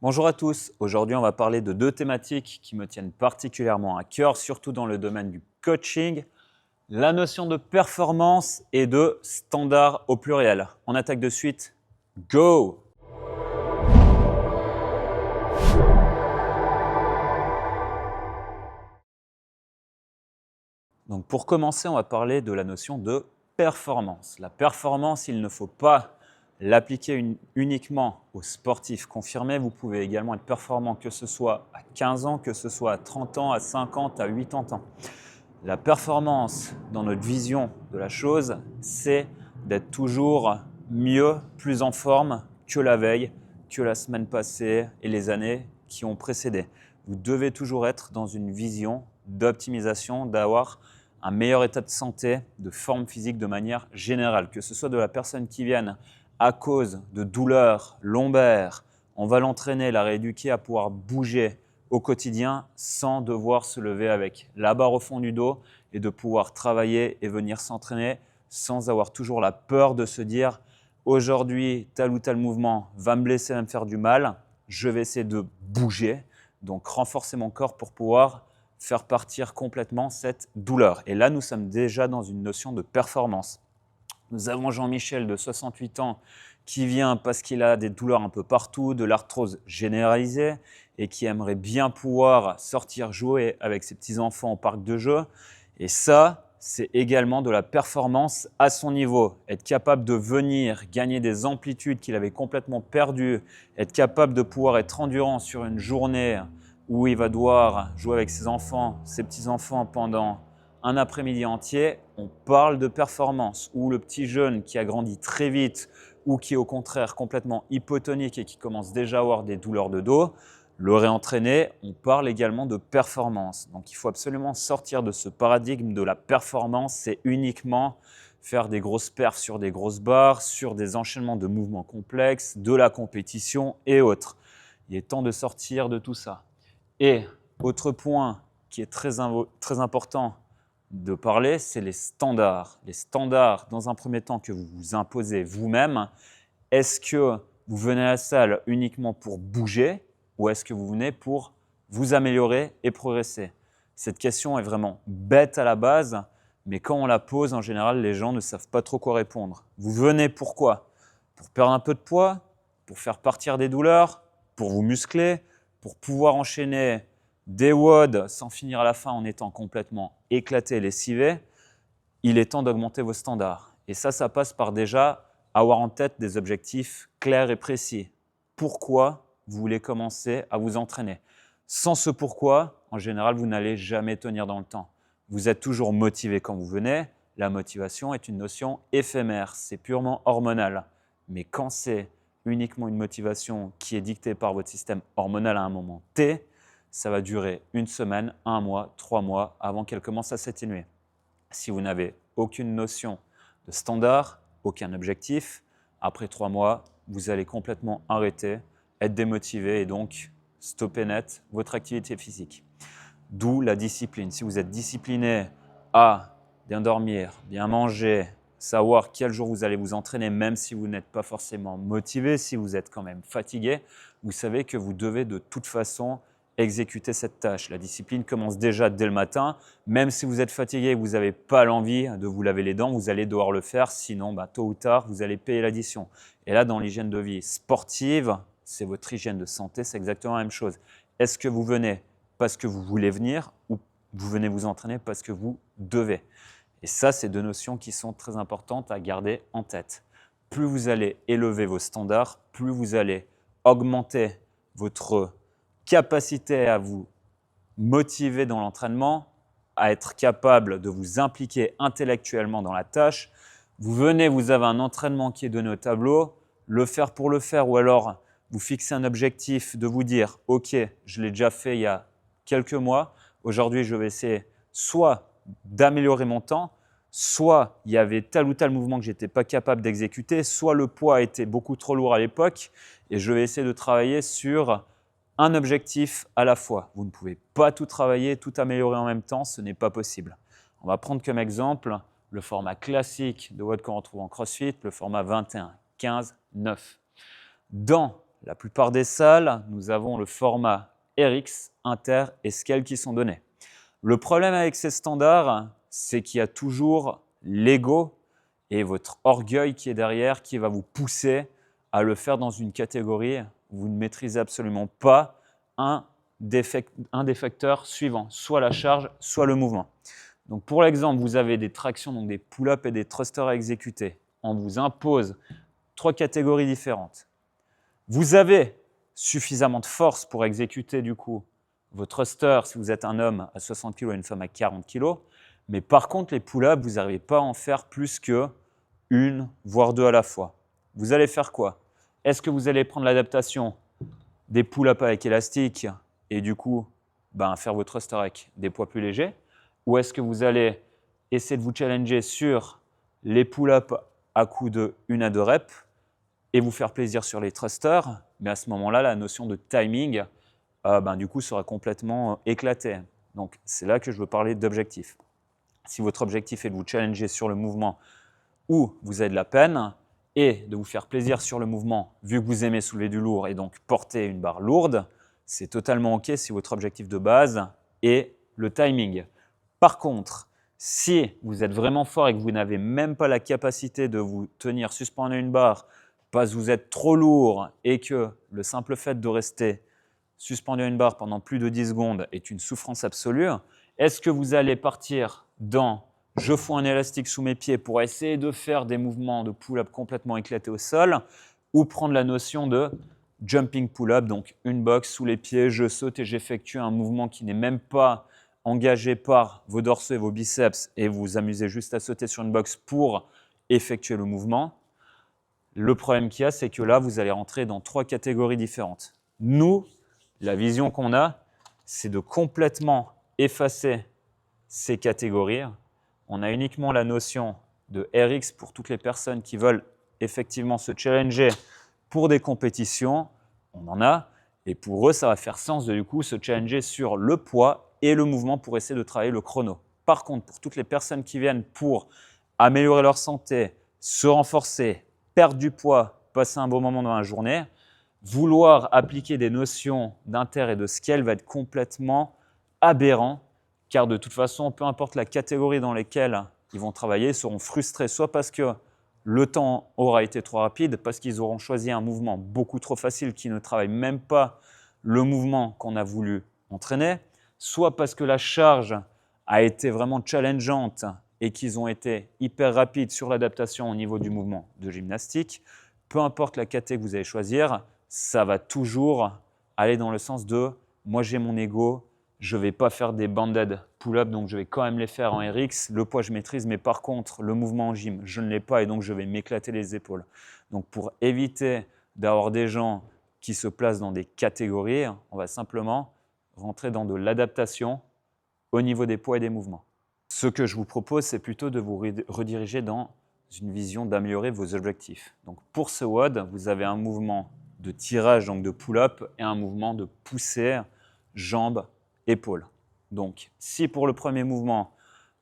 Bonjour à tous, aujourd'hui on va parler de deux thématiques qui me tiennent particulièrement à cœur, surtout dans le domaine du coaching, la notion de performance et de standard au pluriel. On attaque de suite, go! Donc pour commencer, on va parler de la notion de performance. La performance, il ne faut pas l'appliquer uniquement aux sportifs confirmés. Vous pouvez également être performant que ce soit à 15 ans, que ce soit à 30 ans, à 50, à 80 ans. La performance dans notre vision de la chose, c'est d'être toujours mieux, plus en forme que la veille, que la semaine passée et les années qui ont précédé. Vous devez toujours être dans une vision d'optimisation, d'avoir un meilleur état de santé, de forme physique de manière générale, que ce soit de la personne qui vienne à cause de douleurs lombaires, on va l'entraîner, la rééduquer à pouvoir bouger au quotidien sans devoir se lever avec la barre au fond du dos et de pouvoir travailler et venir s'entraîner sans avoir toujours la peur de se dire aujourd'hui tel ou tel mouvement va me blesser, va me faire du mal, je vais essayer de bouger, donc renforcer mon corps pour pouvoir faire partir complètement cette douleur. Et là, nous sommes déjà dans une notion de performance. Nous avons Jean-Michel de 68 ans qui vient parce qu'il a des douleurs un peu partout, de l'arthrose généralisée et qui aimerait bien pouvoir sortir jouer avec ses petits-enfants au parc de jeux. Et ça, c'est également de la performance à son niveau. Être capable de venir gagner des amplitudes qu'il avait complètement perdues, être capable de pouvoir être endurant sur une journée où il va devoir jouer avec ses enfants, ses petits-enfants pendant un après-midi entier, on parle de performance. Ou le petit jeune qui a grandi très vite ou qui est au contraire complètement hypotonique et qui commence déjà à avoir des douleurs de dos, le réentraîner, on parle également de performance. Donc il faut absolument sortir de ce paradigme de la performance, c'est uniquement faire des grosses perfs sur des grosses barres, sur des enchaînements de mouvements complexes, de la compétition et autres. Il est temps de sortir de tout ça. Et autre point qui est très important de parler, c'est les standards. Les standards, dans un premier temps, que vous vous imposez vous-même. Est-ce que vous venez à la salle uniquement pour bouger ou est-ce que vous venez pour vous améliorer et progresser? Cette question est vraiment bête à la base, mais quand on la pose, en général, les gens ne savent pas trop quoi répondre. Vous venez pourquoi? Pour perdre un peu de poids? Pour faire partir des douleurs? Pour vous muscler? Pour pouvoir enchaîner des WOD sans finir à la fin en étant complètement éclaté et lessivé? Il est temps d'augmenter vos standards. Et ça passe par déjà avoir en tête des objectifs clairs et précis. Pourquoi vous voulez commencer à vous entraîner? Sans ce pourquoi, en général, vous n'allez jamais tenir dans le temps. Vous êtes toujours motivé quand vous venez. La motivation est une notion éphémère, c'est purement hormonal. Mais quand c'est uniquement une motivation qui est dictée par votre système hormonal à un moment T, ça va durer une semaine, un mois, 3 mois avant qu'elle commence à s'atténuer. Si vous n'avez aucune notion de standard, aucun objectif, après 3 mois, vous allez complètement arrêter, être démotivé et donc stopper net votre activité physique. D'où la discipline. Si vous êtes discipliné à bien dormir, bien manger, savoir quel jour vous allez vous entraîner, même si vous n'êtes pas forcément motivé, si vous êtes quand même fatigué, vous savez que vous devez de toute façon exécuter cette tâche. La discipline commence déjà dès le matin. Même si vous êtes fatigué et que vous n'avez pas l'envie de vous laver les dents, vous allez devoir le faire. Sinon, tôt ou tard, vous allez payer l'addition. Et là, dans l'hygiène de vie sportive, c'est votre hygiène de santé, c'est exactement la même chose. Est-ce que vous venez parce que vous voulez venir ou vous venez vous entraîner parce que vous devez? Et ça, c'est deux notions qui sont très importantes à garder en tête. Plus vous allez élever vos standards, plus vous allez augmenter votre capacité à vous motiver dans l'entraînement, à être capable de vous impliquer intellectuellement dans la tâche. Vous venez, vous avez un entraînement qui est donné au tableau, le faire pour le faire, ou alors vous fixez un objectif de vous dire « Ok, je l'ai déjà fait il y a quelques mois, aujourd'hui je vais essayer soit d'améliorer mon temps, soit il y avait tel ou tel mouvement que je n'étais pas capable d'exécuter, soit le poids était beaucoup trop lourd à l'époque et je vais essayer de travailler sur un objectif à la fois. Vous ne pouvez pas tout travailler, tout améliorer en même temps, ce n'est pas possible. On va prendre comme exemple le format classique de WOD qu'on retrouve en CrossFit, le format 21, 15, 9. Dans la plupart des salles, nous avons le format RX, Inter et Scale qui sont donnés. Le problème avec ces standards, c'est qu'il y a toujours l'ego et votre orgueil qui est derrière qui va vous pousser à le faire dans une catégorie où vous ne maîtrisez absolument pas un des facteurs suivants, soit la charge, soit le mouvement. Donc pour l'exemple, vous avez des tractions, donc des pull-ups et des thrusters à exécuter. On vous impose 3 catégories différentes. Vous avez suffisamment de force pour exécuter du coup vos thrusters si vous êtes un homme à 60 kg et une femme à 40 kg. Mais par contre, les pull-ups, vous n'arrivez pas à en faire plus que une, voire 2 à la fois. Vous allez faire quoi? Est-ce que vous allez prendre l'adaptation des pull-ups avec élastique et du coup faire vos thrusters avec des poids plus légers? Ou est-ce que vous allez essayer de vous challenger sur les pull-ups à coup de 1 à 2 reps et vous faire plaisir sur les thrusters? Mais à ce moment-là, la notion de timing du coup sera complètement éclatée. Donc c'est là que je veux parler d'objectif. Si votre objectif est de vous challenger sur le mouvement où vous avez de la peine et de vous faire plaisir sur le mouvement vu que vous aimez soulever du lourd et donc porter une barre lourde, c'est totalement OK si votre objectif de base est le timing. Par contre, si vous êtes vraiment fort et que vous n'avez même pas la capacité de vous tenir suspendu à une barre parce que vous êtes trop lourd et que le simple fait de rester suspendu à une barre pendant plus de 10 secondes est une souffrance absolue, est-ce que vous allez partir dans « je fous un élastique sous mes pieds pour essayer de faire des mouvements de pull-up complètement éclatés au sol » ou prendre la notion de jumping pull-up, donc une box sous les pieds, je saute et j'effectue un mouvement qui n'est même pas engagé par vos dorsaux et vos biceps et vous vous amusez juste à sauter sur une box pour effectuer le mouvement. Le problème qu'il y a, c'est que là, vous allez rentrer dans 3 catégories différentes. Nous, la vision qu'on a, c'est de complètement effacer ces catégories. On a uniquement la notion de RX pour toutes les personnes qui veulent effectivement se challenger pour des compétitions. On en a. Et pour eux, ça va faire sens de du coup se challenger sur le poids et le mouvement pour essayer de travailler le chrono. Par contre, pour toutes les personnes qui viennent pour améliorer leur santé, se renforcer, perdre du poids, passer un bon moment dans la journée, vouloir appliquer des notions d'inter et de scale va être complètement aberrant, car de toute façon, peu importe la catégorie dans laquelle ils vont travailler, ils seront frustrés, soit parce que le temps aura été trop rapide, parce qu'ils auront choisi un mouvement beaucoup trop facile qui ne travaille même pas le mouvement qu'on a voulu entraîner, soit parce que la charge a été vraiment challengeante et qu'ils ont été hyper rapides sur l'adaptation au niveau du mouvement de gymnastique. Peu importe la catégorie que vous allez choisir, ça va toujours aller dans le sens de « moi j'ai mon ego, je ne vais pas faire des banded pull-up, donc je vais quand même les faire en RX. Le poids, je maîtrise, mais par contre, le mouvement en gym, je ne l'ai pas et donc je vais m'éclater les épaules. » Donc pour éviter d'avoir des gens qui se placent dans des catégories, on va simplement rentrer dans de l'adaptation au niveau des poids et des mouvements. Ce que je vous propose, c'est plutôt de vous rediriger dans une vision d'améliorer vos objectifs. Donc pour ce WOD, vous avez un mouvement de tirage, donc de pull-up, et un mouvement de poussée, jambes, épaules. Donc si pour le premier mouvement,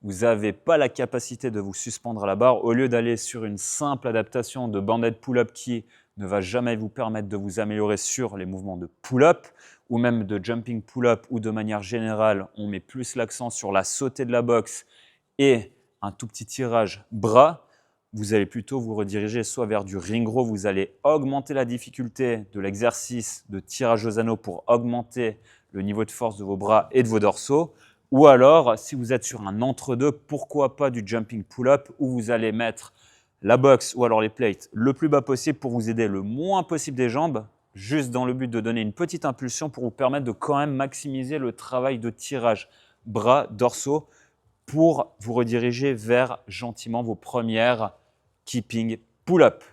vous n'avez pas la capacité de vous suspendre à la barre, au lieu d'aller sur une simple adaptation de banded pull-up qui ne va jamais vous permettre de vous améliorer sur les mouvements de pull-up ou même de jumping pull-up ou de manière générale, on met plus l'accent sur la sautée de la boxe et un tout petit tirage bras, vous allez plutôt vous rediriger soit vers du ring row, vous allez augmenter la difficulté de l'exercice de tirage aux anneaux pour augmenter le niveau de force de vos bras et de vos dorsaux. Ou alors, si vous êtes sur un entre-deux, pourquoi pas du jumping pull-up où vous allez mettre la boxe ou alors les plates le plus bas possible pour vous aider le moins possible des jambes, juste dans le but de donner une petite impulsion pour vous permettre de quand même maximiser le travail de tirage bras, dorsaux pour vous rediriger vers gentiment vos premières keeping pull-up.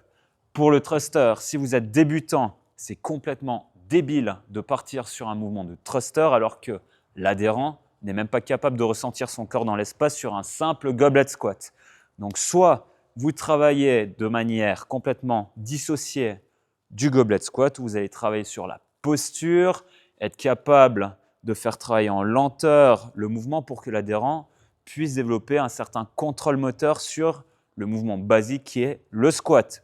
Pour le thruster, si vous êtes débutant, c'est complètement débile de partir sur un mouvement de thruster alors que l'adhérent n'est même pas capable de ressentir son corps dans l'espace sur un simple goblet squat. Donc soit vous travaillez de manière complètement dissociée du goblet squat, où vous allez travailler sur la posture, être capable de faire travailler en lenteur le mouvement pour que l'adhérent puisse développer un certain contrôle moteur sur le mouvement basique qui est le squat.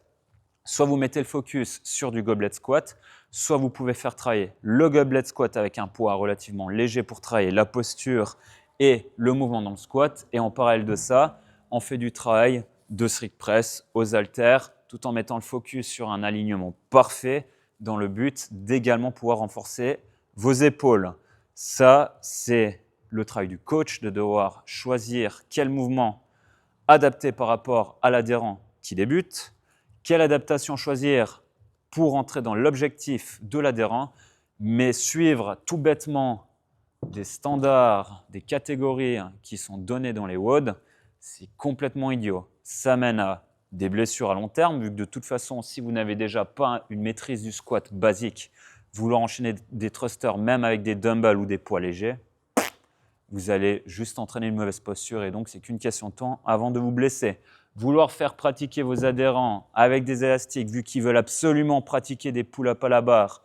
soit vous mettez le focus sur du goblet squat, soit vous pouvez faire travailler le goblet squat avec un poids relativement léger pour travailler la posture et le mouvement dans le squat. Et en parallèle de ça, on fait du travail de strict press aux haltères, tout en mettant le focus sur un alignement parfait dans le but d'également pouvoir renforcer vos épaules. Ça, c'est le travail du coach de devoir choisir quel mouvement adapter par rapport à l'adhérent qui débute, quelle adaptation choisir pour entrer dans l'objectif de l'adhérent, mais suivre tout bêtement des standards, des catégories qui sont données dans les WOD, c'est complètement idiot. Ça mène à des blessures à long terme, vu que de toute façon, si vous n'avez déjà pas une maîtrise du squat basique, vouloir enchaîner des thrusters même avec des dumbbells ou des poids légers, vous allez juste entraîner une mauvaise posture et donc c'est qu'une question de temps avant de vous blesser. Vouloir faire pratiquer vos adhérents avec des élastiques, vu qu'ils veulent absolument pratiquer des pull-ups à la barre,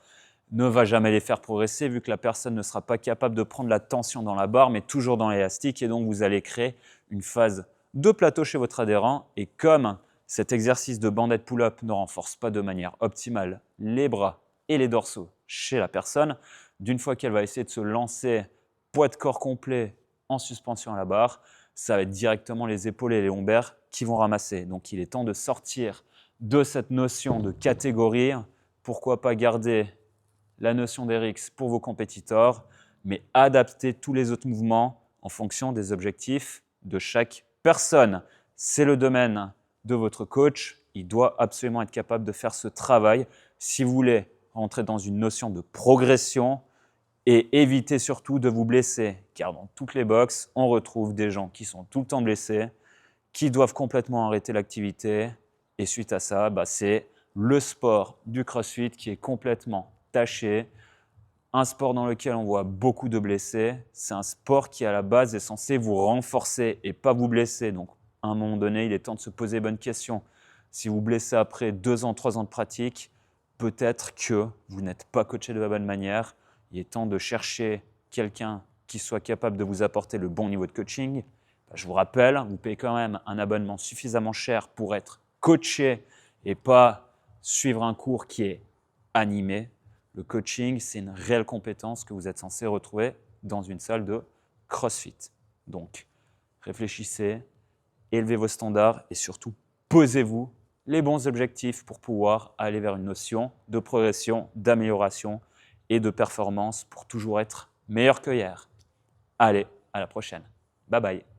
ne va jamais les faire progresser, vu que la personne ne sera pas capable de prendre la tension dans la barre, mais toujours dans l'élastique, et donc vous allez créer une phase de plateau chez votre adhérent. Et comme cet exercice de bandette pull-up ne renforce pas de manière optimale les bras et les dorsaux chez la personne, d'une fois qu'elle va essayer de se lancer poids de corps complet en suspension à la barre, ça va être directement les épaules et les lombaires qui vont ramasser. Donc il est temps de sortir de cette notion de catégorie. Pourquoi pas garder la notion d'RX pour vos compétiteurs, mais adapter tous les autres mouvements en fonction des objectifs de chaque personne. C'est le domaine de votre coach. Il doit absolument être capable de faire ce travail si vous voulez rentrer dans une notion de progression et éviter surtout de vous blesser. Car dans toutes les boxes, on retrouve des gens qui sont tout le temps blessés, qui doivent complètement arrêter l'activité. Et suite à ça, c'est le sport du CrossFit qui est complètement taché. Un sport dans lequel on voit beaucoup de blessés. C'est un sport qui, à la base, est censé vous renforcer et pas vous blesser. Donc, à un moment donné, il est temps de se poser les bonnes questions. Si vous blessez après 2 ans, 3 ans de pratique, peut-être que vous n'êtes pas coaché de la bonne manière. Il est temps de chercher quelqu'un qui soit capable de vous apporter le bon niveau de coaching. Je vous rappelle, vous payez quand même un abonnement suffisamment cher pour être coaché et pas suivre un cours qui est animé. Le coaching, c'est une réelle compétence que vous êtes censé retrouver dans une salle de CrossFit. Donc, réfléchissez, élevez vos standards et surtout, posez-vous les bons objectifs pour pouvoir aller vers une notion de progression, d'amélioration et de performance pour toujours être meilleur que hier. Allez, à la prochaine. Bye bye.